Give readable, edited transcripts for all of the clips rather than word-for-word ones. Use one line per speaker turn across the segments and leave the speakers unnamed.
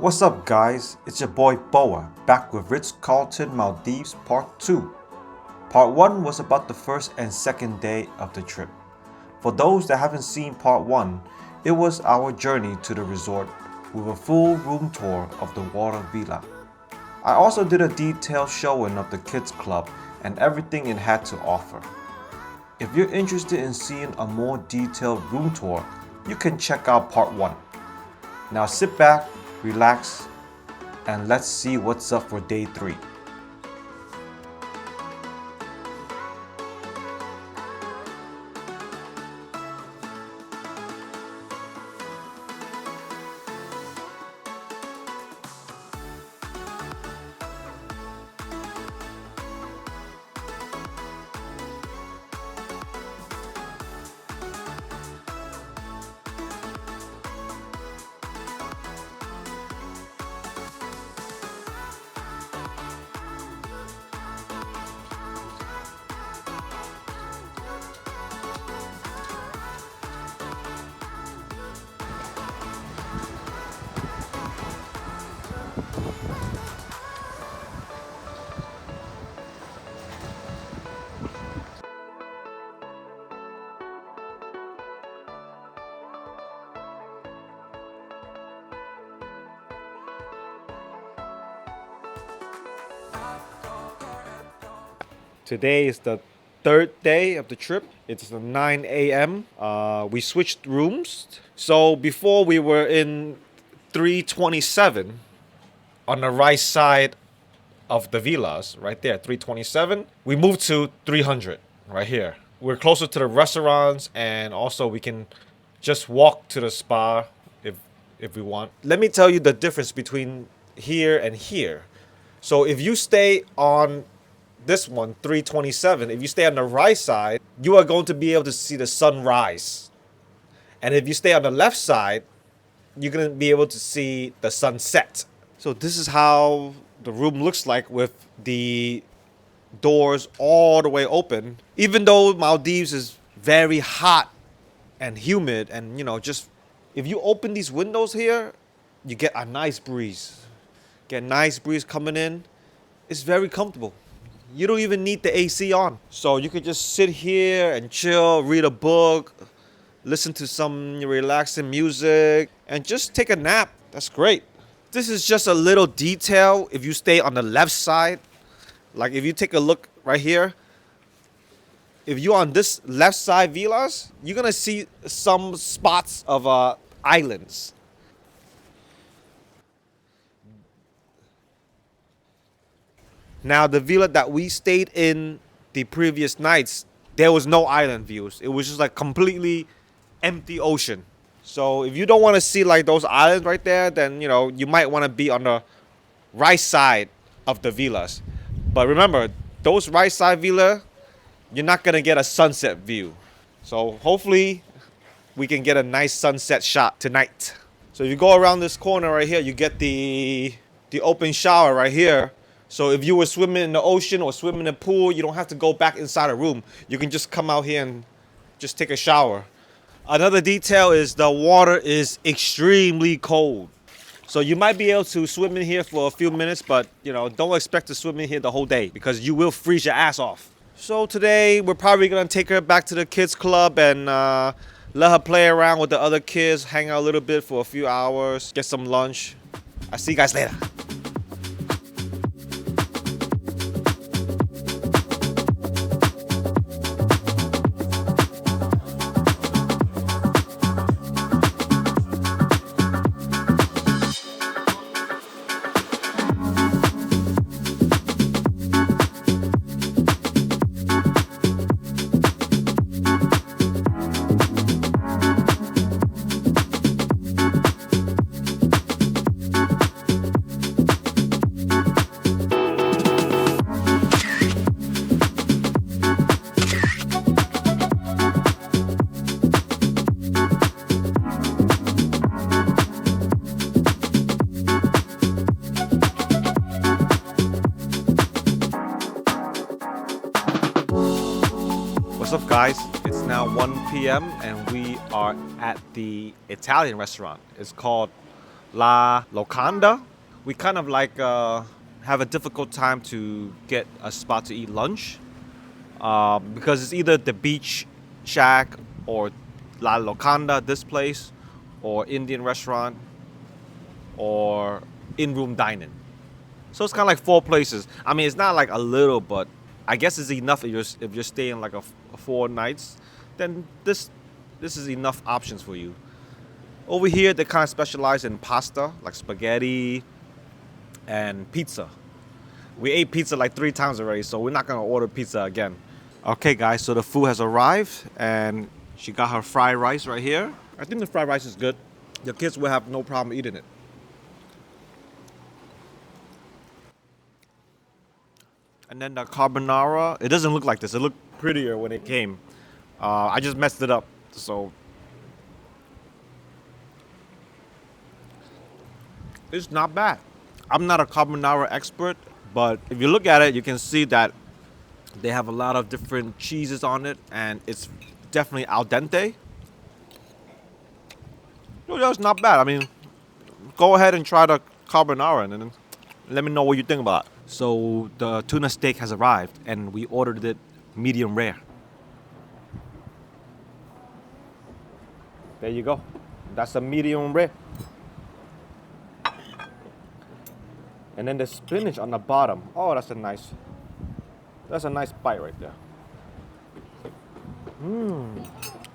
What's up guys, it's your boy Boa, back with Ritz-Carlton Maldives Part 2. Part 1 was about the first and second day of the trip. For those that haven't seen Part 1, it was our journey to the resort with a full room tour of the water villa. I also did a detailed showing of the kids club and everything it had to offer. If you're interested in seeing a more detailed room tour, you can check out Part 1. Now sit back, relax, and let's see what's up for day 3. Today is the third day of the trip. It's 9 a.m. We switched rooms. So before we were in 327 on the right side of the villas, right there, 327. We moved to 300 right here. We're closer to the restaurants, and also we can just walk to the spa if we want. Let me tell you the difference between here and here. So if you stay on this one, 327, if you stay on the right side, you are going to be able to see the sunrise. And if you stay on the left side, you're going to be able to see the sunset. So this is how the room looks like with the doors all the way open. Even though Maldives is very hot and humid, and just if you open these windows here, you get a nice breeze. Get a nice breeze coming in. It's very comfortable. You don't even need the AC on. So you could just sit here and chill, read a book, listen to some relaxing music, and just take a nap. That's great. This is just a little detail if you stay on the left side. Like if you take a look right here, if you're on this left side villas, you're gonna see some spots of islands. Now, the villa that we stayed in the previous nights, there was no island views. It was just like completely empty ocean. So if you don't want to see like those islands right there, then you might want to be on the right side of the villas. But remember, those right side villa, you're not gonna get a sunset view. So hopefully we can get a nice sunset shot tonight. So if you go around this corner right here, you get the open shower right here. So if you were swimming in the ocean or swimming in a pool, you don't have to go back inside a room. You can just come out here and just take a shower. Another detail is the water is extremely cold. So you might be able to swim in here for a few minutes, but don't expect to swim in here the whole day because you will freeze your ass off. So today we're probably gonna take her back to the kids club and let her play around with the other kids, hang out a little bit for a few hours, get some lunch. I'll see you guys later. What's up guys, it's now 1 p.m. and we are at the Italian restaurant. It's called La Locanda. We kind of like have a difficult time to get a spot to eat lunch because it's either the beach shack or La Locanda, this place, or Indian restaurant, or in-room dining. So it's kind of like 4 places. I mean, it's not like a little, but I guess it's enough if you're staying like a 4 nights, then this is enough options for you. Over here, they kind of specialize in pasta, like spaghetti and pizza. We ate pizza like 3 times already, so we're not gonna order pizza again. Okay, guys, so the food has arrived, and she got her fried rice right here. I think the fried rice is good. Your kids will have no problem eating it. And then the carbonara, it doesn't look like this. It looked prettier when it came. I just messed it up, so it's not bad. I'm not a carbonara expert, but if you look at it, you can see that they have a lot of different cheeses on it, and it's definitely al dente. No, that's not bad. I mean, go ahead and try the carbonara, and then let me know what you think about it. So the tuna steak has arrived, and we ordered it medium rare. There you go. That's a medium rare. And then the spinach on the bottom. Oh, that's a nice bite right there.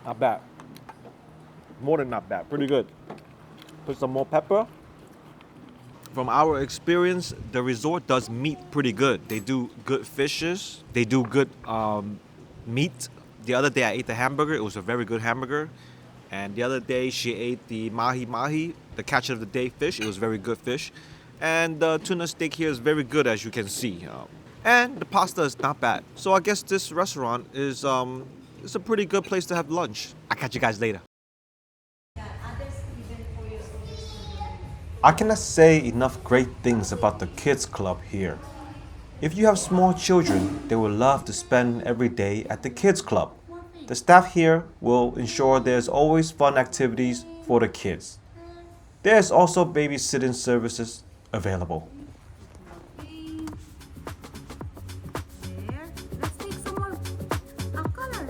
Not bad. More than not bad. Pretty good. Put some more pepper. From our experience, the resort does meat pretty good. They do good fishes. They do good meat. The other day I ate the hamburger. It was a very good hamburger. And the other day she ate the mahi, the catch of the day fish. It was very good fish. And the tuna steak here is very good, as you can see. And the pasta is not bad. So I guess this restaurant is it's a pretty good place to have lunch. I'll catch you guys later. I cannot say enough great things about the kids club here. If you have small children, they will love to spend every day at the kids club. The staff here will ensure there's always fun activities for the kids. There's also babysitting services available.
Let's take some more color.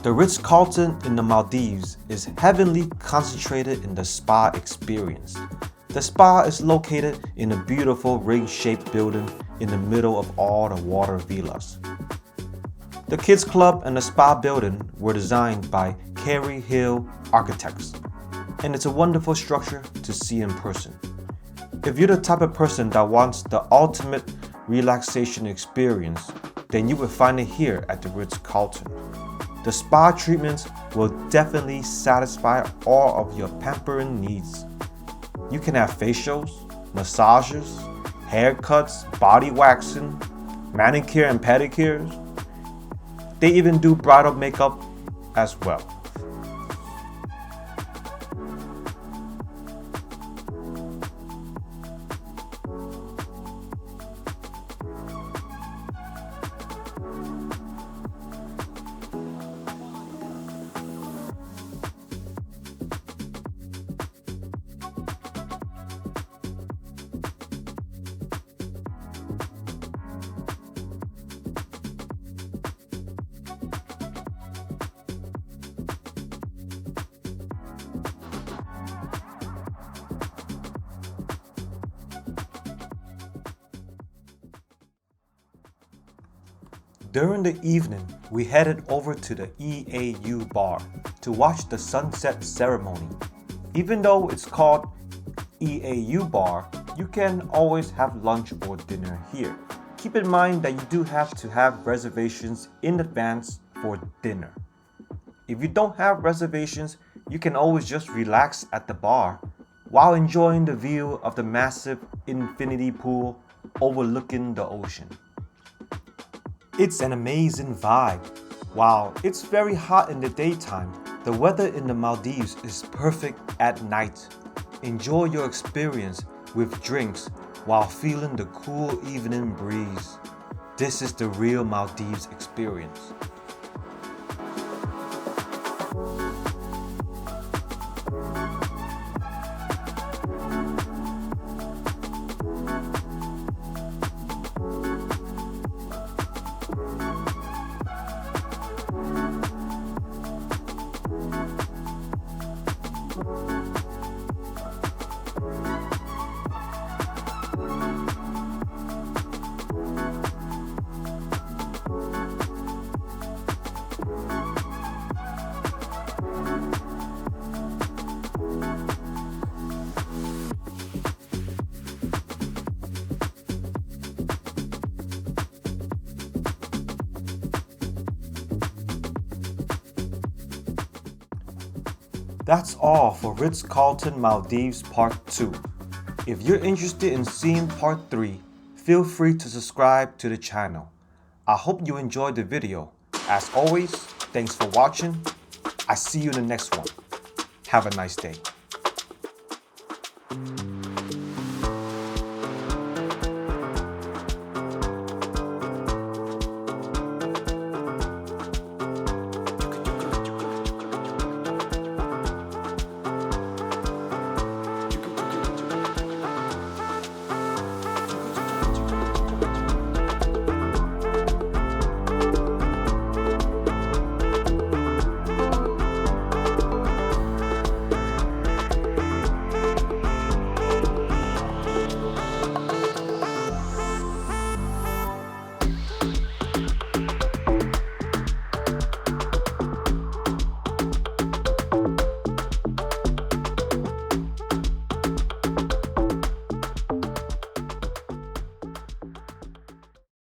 The Ritz-Carlton in the Maldives is heavily concentrated in the spa experience. The spa is located in a beautiful ring-shaped building in the middle of all the water villas. The kids club and the spa building were designed by Carey Hill Architects, and it's a wonderful structure to see in person. If you're the type of person that wants the ultimate relaxation experience, then you will find it here at the Ritz-Carlton. The spa treatments will definitely satisfy all of your pampering needs. You can have facials, massages, haircuts, body waxing, manicure and pedicures. They even do bridal makeup as well. During the evening, we headed over to the Eau Bar to watch the sunset ceremony. Even though it's called Eau Bar, you can always have lunch or dinner here. Keep in mind that you do have to have reservations in advance for dinner. If you don't have reservations, you can always just relax at the bar while enjoying the view of the massive infinity pool overlooking the ocean. It's an amazing vibe. While it's very hot in the daytime, The weather in the Maldives is perfect at night. Enjoy your experience with drinks while feeling the cool evening breeze. This is the real Maldives experience. That's all for Ritz-Carlton Maldives Part 2. If you're interested in seeing Part 3, feel free to subscribe to the channel. I hope you enjoyed the video. As always, thanks for watching. I see you in the next one. Have a nice day.